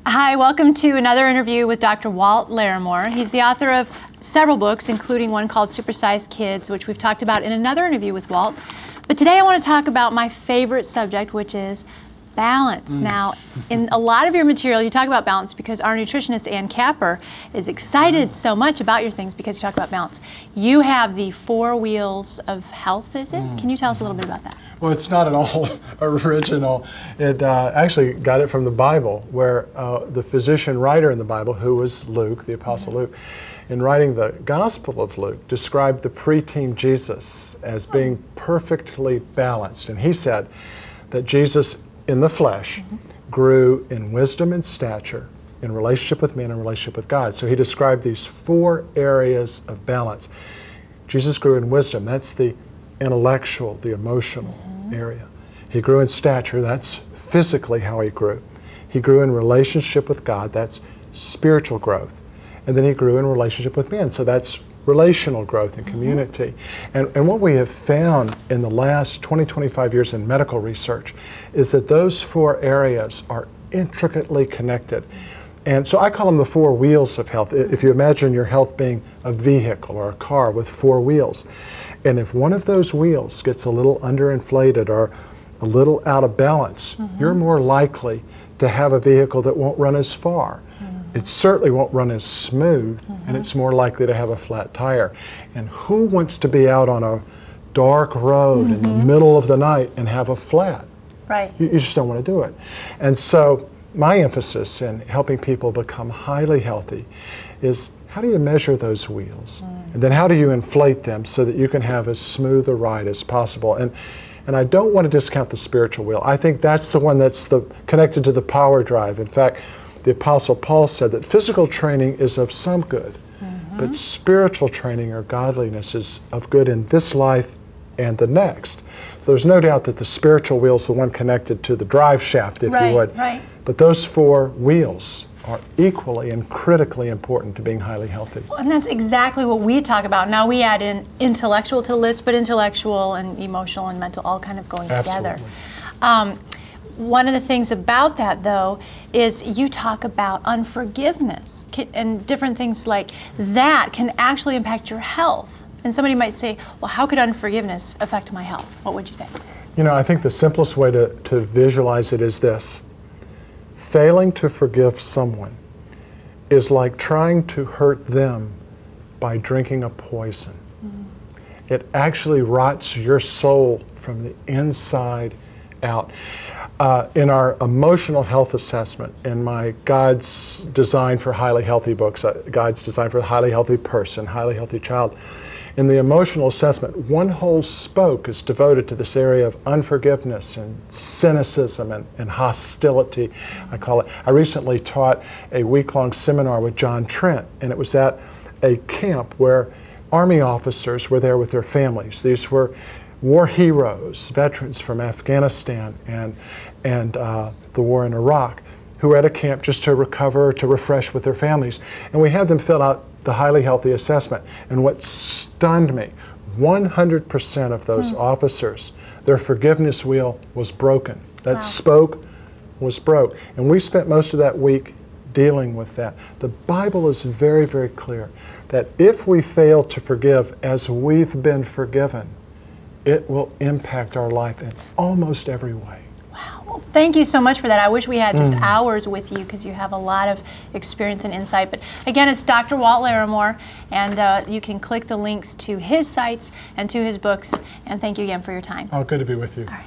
Hi, welcome to another interview with Dr. Walt Larimore. He's the author of several books, including one called Supersized Kids, which we've talked about in another interview with Walt. But today I want to talk about my favorite subject, which is balance. Now, in a lot of your material, you talk about balance because our nutritionist, Ann Capper, is excited so much about your things because you talk about balance. You have the 4 wheels of health, is it? Can you tell us a little bit about that? Well, it's not at all original. It actually got it from the Bible, where the physician writer in the Bible, who was Luke, the Apostle Luke, in writing the Gospel of Luke, described the preteen Jesus as being perfectly balanced. And he said that Jesus in the flesh grew in wisdom and stature, in relationship with men and relationship with God. So he described these 4 areas of balance. Jesus grew in wisdom. That's the intellectual, the emotional area. He grew in stature. That's physically how he grew. He grew in relationship with God. That's spiritual growth. And then he grew in relationship with men. So that's relational growth and community. And what we have found in the last 25 years in medical research is that those 4 areas are intricately connected. And so I call them the 4 wheels of health. If you imagine your health being a vehicle or a car with 4 wheels, and if one of those wheels gets a little underinflated or a little out of balance, you're more likely to have a vehicle that won't run as far. It certainly won't run as smooth, and it's more likely to have a flat tire. And who wants to be out on a dark road in the middle of the night and have a flat? Right. You just don't want to do it. And so my emphasis in helping people become highly healthy is, how do you measure those wheels? And then how do you inflate them so that you can have as smooth a ride as possible? And I don't want to discount the spiritual wheel. I think that's the one that's connected to the power drive. In fact, the Apostle Paul said that physical training is of some good, but spiritual training or godliness is of good in this life and the next. So there's no doubt that the spiritual wheel is the one connected to the drive shaft, if you would. Right. But those 4 wheels are equally and critically important to being highly healthy. Well, and that's exactly what we talk about. Now we add in intellectual to the list, but intellectual and emotional and mental all kind of going together. One of the things about that, though, is you talk about unforgiveness and different things like that can actually impact your health. And somebody might say, well, how could unforgiveness affect my health? What would you say? You know, I think the simplest way to visualize it is this. Failing to forgive someone is like trying to hurt them by drinking a poison. It actually rots your soul from the inside out. In our emotional health assessment, in my God's Design for Highly Healthy books, God's Design for a Highly Healthy Person, Highly Healthy Child, in the emotional assessment, one whole spoke is devoted to this area of unforgiveness and cynicism and hostility, I call it. I recently taught a week-long seminar with John Trent, and it was at a camp where Army officers were there with their families. These were war heroes, veterans from Afghanistan and the war in Iraq, who were at a camp just to recover, to refresh with their families. And we had them fill out the highly healthy assessment. And what stunned me, 100% of those officers, their forgiveness wheel was broken. That spoke was broke. And we spent most of that week dealing with that. The Bible is very, very clear that if we fail to forgive as we've been forgiven, it will impact our life in almost every way. Wow. Well, thank you so much for that. I wish we had just hours with you because you have a lot of experience and insight. But again, it's Dr. Walt Larimore, and you can click the links to his sites and to his books. And thank you again for your time. Oh, good to be with you. All right.